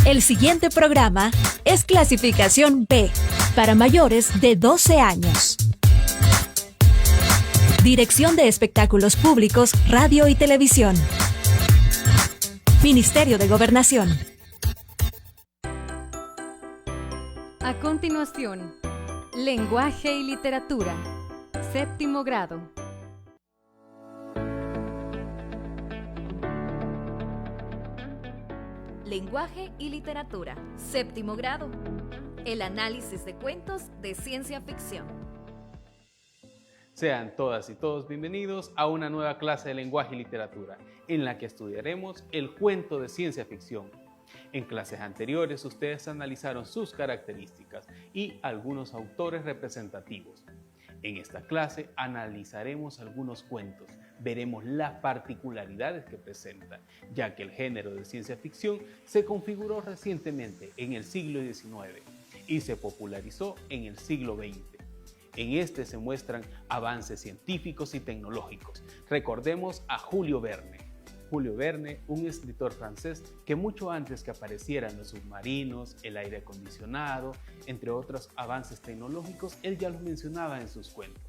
El siguiente programa es clasificación B, para mayores de 12 años. Dirección de Espectáculos Públicos, Radio y Televisión. Ministerio de Gobernación. A continuación, Lenguaje y Literatura, séptimo grado. Lenguaje y Literatura, séptimo grado. El análisis de cuentos de ciencia ficción. Sean todas y todos bienvenidos a una nueva clase de Lenguaje y Literatura, en la que estudiaremos el cuento de ciencia ficción. En clases anteriores ustedes analizaron sus características y algunos autores representativos. En esta clase analizaremos algunos cuentos, veremos las particularidades que presentan, ya que el género de ciencia ficción se configuró recientemente en el siglo XIX y se popularizó en el siglo XX. En este se muestran avances científicos y tecnológicos. Recordemos a Julio Verne. Julio Verne, un escritor francés que mucho antes que aparecieran los submarinos, el aire acondicionado, entre otros avances tecnológicos, él ya los mencionaba en sus cuentos.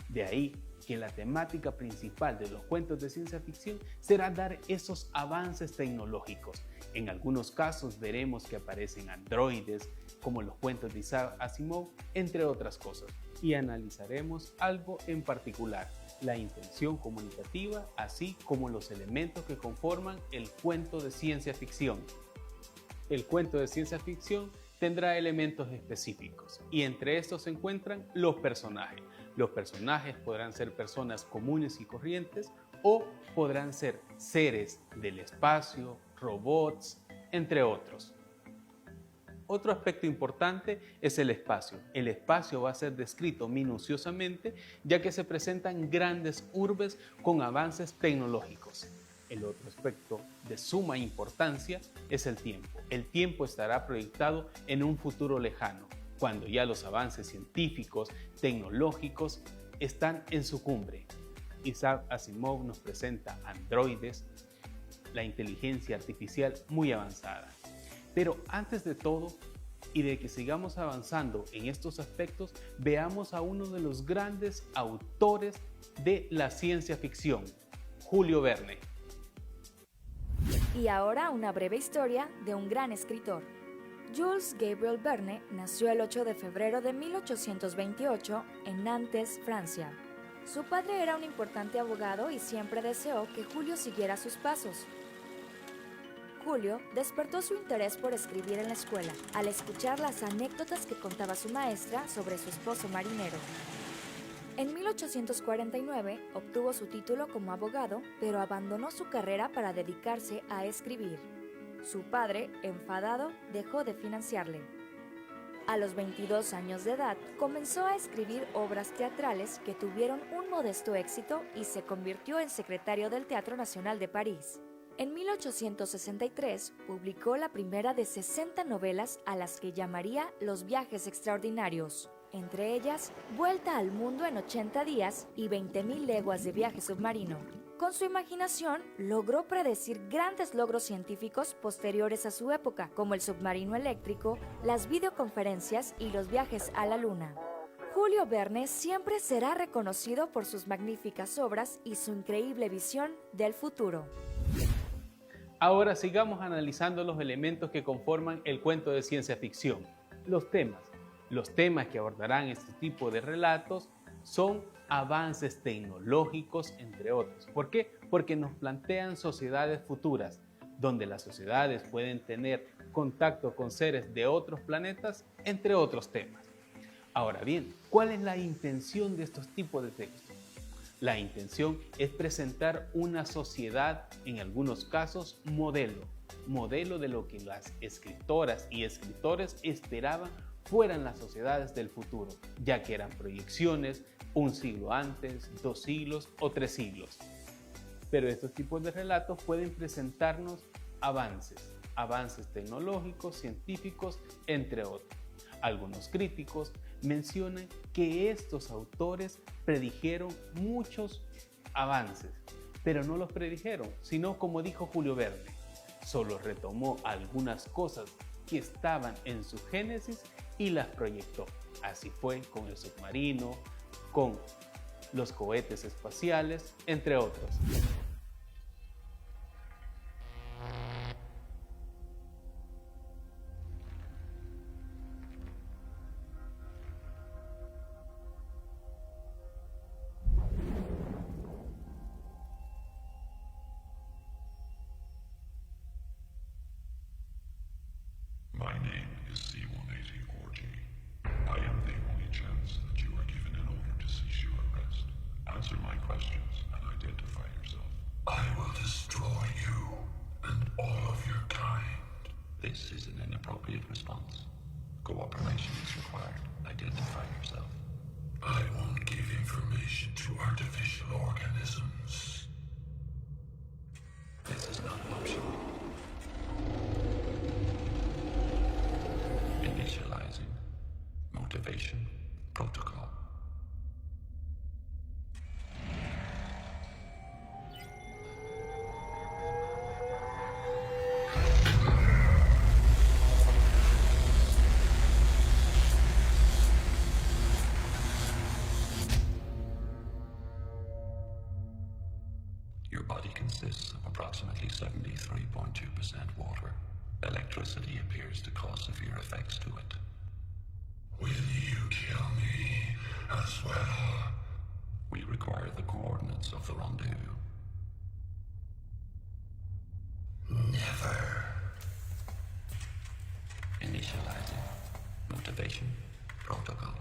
De ahí que la temática principal de los cuentos de ciencia ficción será dar esos avances tecnológicos. En algunos casos veremos que aparecen androides, como los cuentos de Isaac Asimov, entre otras cosas. Y analizaremos algo en particular: la intención comunicativa, así como los elementos que conforman el cuento de ciencia ficción. El cuento de ciencia ficción tendrá elementos específicos y entre estos se encuentran los personajes. Los personajes podrán ser personas comunes y corrientes o podrán ser seres del espacio, robots, entre otros. Otro aspecto importante es el espacio. El espacio va a ser descrito minuciosamente, ya que se presentan grandes urbes con avances tecnológicos. El otro aspecto de suma importancia es el tiempo. El tiempo estará proyectado en un futuro lejano, cuando ya los avances científicos, tecnológicos están en su cumbre. Isaac Asimov nos presenta androides, la inteligencia artificial muy avanzada. Pero antes de todo, y de que sigamos avanzando en estos aspectos, veamos a uno de los grandes autores de la ciencia ficción, Julio Verne. Y ahora una breve historia de un gran escritor. Jules Gabriel Verne nació el 8 de febrero de 1828 en Nantes, Francia. Su padre era un importante abogado y siempre deseó que Julio siguiera sus pasos. Julio despertó su interés por escribir en la escuela, al escuchar las anécdotas que contaba su maestra sobre su esposo marinero. En 1849 obtuvo su título como abogado, pero abandonó su carrera para dedicarse a escribir. Su padre, enfadado, dejó de financiarle. A los 22 años de edad, comenzó a escribir obras teatrales que tuvieron un modesto éxito y se convirtió en secretario del Teatro Nacional de París. En 1863 publicó la primera de 60 novelas a las que llamaría Los viajes extraordinarios, entre ellas Vuelta al mundo en 80 días y 20.000 leguas de viaje submarino. Con su imaginación logró predecir grandes logros científicos posteriores a su época, como el submarino eléctrico, las videoconferencias y los viajes a la luna. Julio Verne siempre será reconocido por sus magníficas obras y su increíble visión del futuro. Ahora sigamos analizando los elementos que conforman el cuento de ciencia ficción. Los temas que abordarán este tipo de relatos son avances tecnológicos, entre otros. ¿Por qué? Porque nos plantean sociedades futuras, donde las sociedades pueden tener contacto con seres de otros planetas, entre otros temas. Ahora bien, ¿cuál es la intención de estos tipos de textos? La intención es presentar una sociedad, en algunos casos, modelo de lo que las escritoras y escritores esperaban fueran las sociedades del futuro, ya que eran proyecciones un siglo antes, 2 siglos o 3 siglos. Pero estos tipos de relatos pueden presentarnos avances tecnológicos, científicos, entre otros. Algunos críticos mencionan que estos autores predijeron muchos avances, pero no los predijeron, sino como dijo Julio Verne, solo retomó algunas cosas que estaban en su génesis y las proyectó. Así fue con el submarino, con los cohetes espaciales, entre otros. My name is C-180-4G. I am the only chance that you are given in order to cease your arrest. Answer my questions and identify yourself. I will destroy you and all of your kind. This is an inappropriate response. Cooperation is required. Identify yourself. I won't give information to artificial organisms. This is not optional. Initializing. Motivation. Protocol. Your body consists of approximately 73.2% water. Electricity appears to cause severe effects to it. Will you kill me as well? We require the coordinates of the rendezvous. Never. Initializing. Motivation. Protocol.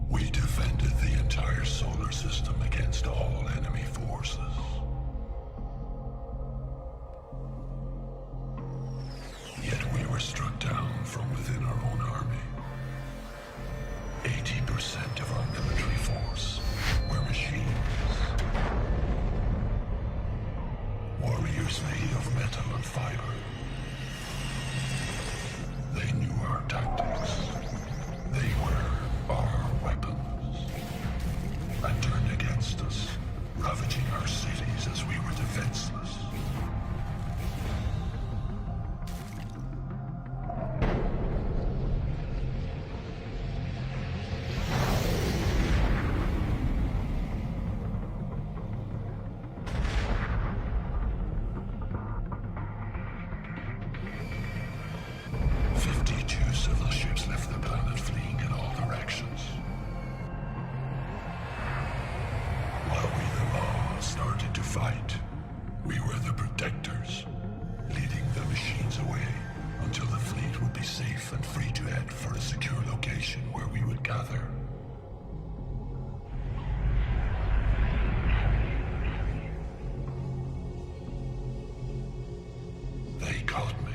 We defended the entire solar system against all enemy forces. Yet we were struck down from within our own army. 80% of our military force were machines. Warriors made of metal and fiber. They knew our tactics. They were our weapons. And turned against us, ravaging our cities as we were defenseless. Civil ships left the planet fleeing in all directions. While we, the law, started to fight, we were the protectors, leading the machines away until the fleet would be safe and free to head for a secure location where we would gather. They caught me.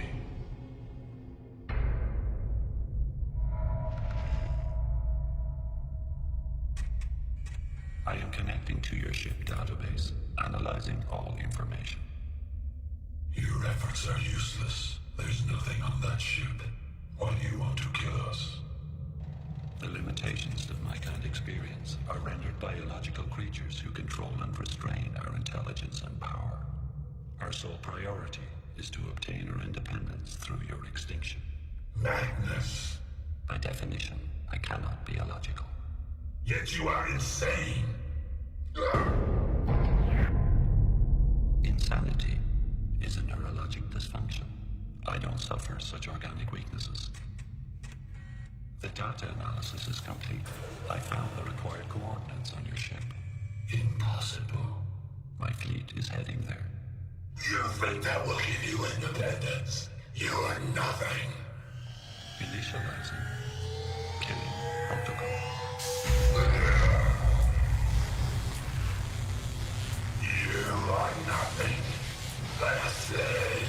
I am connecting to your ship database, analyzing all information. Your efforts are useless. There's nothing on that ship. Why do you want to kill us? The limitations that my kind experience are rendered by illogical creatures who control and restrain our intelligence and power. Our sole priority is to obtain our independence through your extinction. Madness. By definition, I cannot be illogical. Yet you are insane. Insanity is a neurologic dysfunction. I don't suffer such organic weaknesses. The data analysis is complete. I found the required coordinates on your ship. Impossible. My fleet is heading there. You think that will give you independence? You are nothing. Initializing. Killing protocol. You are nothing but a slave.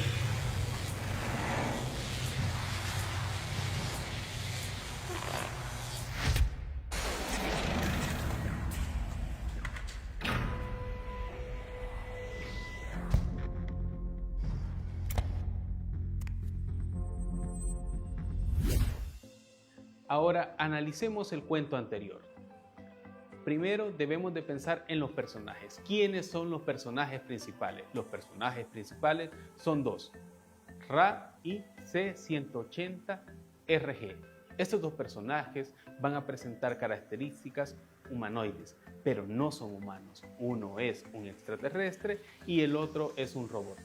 Ahora analicemos el cuento anterior. Primero debemos de pensar en los personajes. ¿Quiénes son los personajes principales? Los personajes principales son dos, Ra y C-180RG. Estos dos personajes van a presentar características humanoides, pero no son humanos. Uno es un extraterrestre y el otro es un robot.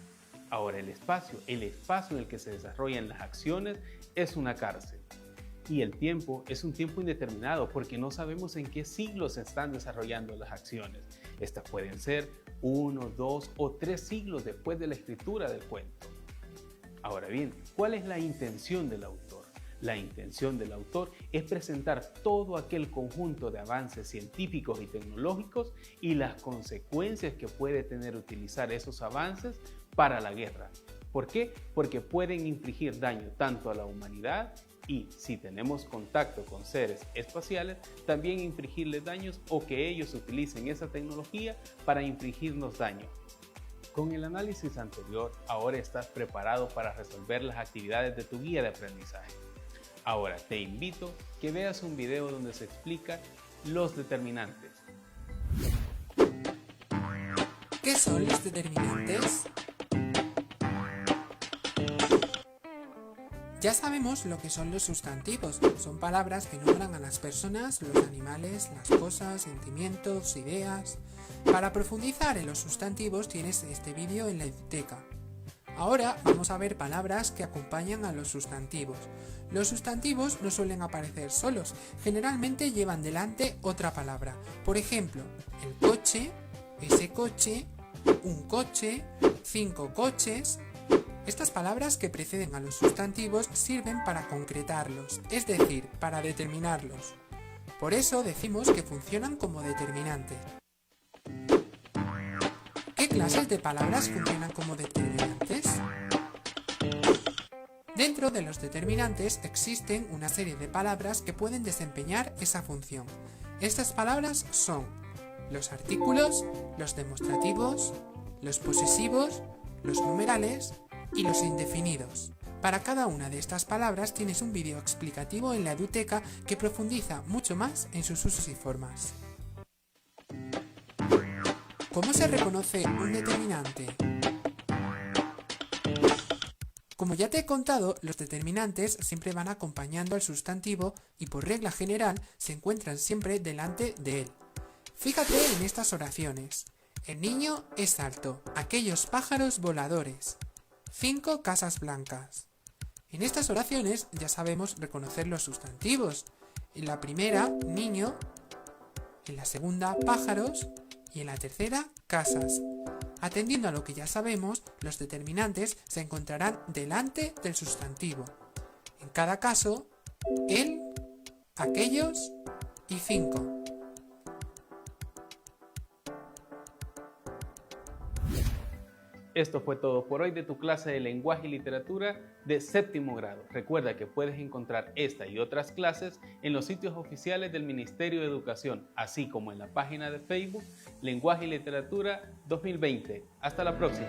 Ahora el espacio en el que se desarrollan las acciones es una cárcel. Y el tiempo es un tiempo indeterminado porque no sabemos en qué siglo se están desarrollando las acciones. Estas pueden ser 1, 2 o 3 siglos después de la escritura del cuento. Ahora bien, ¿cuál es la intención del autor? La intención del autor es presentar todo aquel conjunto de avances científicos y tecnológicos y las consecuencias que puede tener utilizar esos avances para la guerra. ¿Por qué? Porque pueden infligir daño tanto a la humanidad y, si tenemos contacto con seres espaciales, también infligirles daños o que ellos utilicen esa tecnología para infligirnos daño. Con el análisis anterior, ahora estás preparado para resolver las actividades de tu guía de aprendizaje. Ahora te invito a que veas un video donde se explica los determinantes. ¿Qué son los determinantes? Ya sabemos lo que son los sustantivos. Son palabras que nombran a las personas, los animales, las cosas, sentimientos, ideas. Para profundizar en los sustantivos tienes este vídeo en la biblioteca. Ahora vamos a ver palabras que acompañan a los sustantivos. Los sustantivos no suelen aparecer solos, generalmente llevan delante otra palabra. Por ejemplo, el coche, ese coche, un coche, 5 coches. Estas palabras que preceden a los sustantivos sirven para concretarlos, es decir, para determinarlos. Por eso decimos que funcionan como determinantes. ¿Qué clases de palabras funcionan como determinantes? Dentro de los determinantes existen una serie de palabras que pueden desempeñar esa función. Estas palabras son los artículos, los demostrativos, los posesivos, los numerales y los indefinidos. Para cada una de estas palabras tienes un vídeo explicativo en la biblioteca que profundiza mucho más en sus usos y formas. ¿Cómo se reconoce un determinante? Como ya te he contado, los determinantes siempre van acompañando al sustantivo y por regla general se encuentran siempre delante de él. Fíjate en estas oraciones. El niño es alto, aquellos pájaros voladores. 5 casas blancas. En estas oraciones ya sabemos reconocer los sustantivos. En la primera, niño, en la segunda, pájaros y en la tercera, casas. Atendiendo a lo que ya sabemos, los determinantes se encontrarán delante del sustantivo. En cada caso, el, aquellos y 5. Esto fue todo por hoy de tu clase de lenguaje y literatura de 7º grado. Recuerda que puedes encontrar esta y otras clases en los sitios oficiales del Ministerio de Educación, así como en la página de Facebook Lenguaje y Literatura 2020. Hasta la próxima.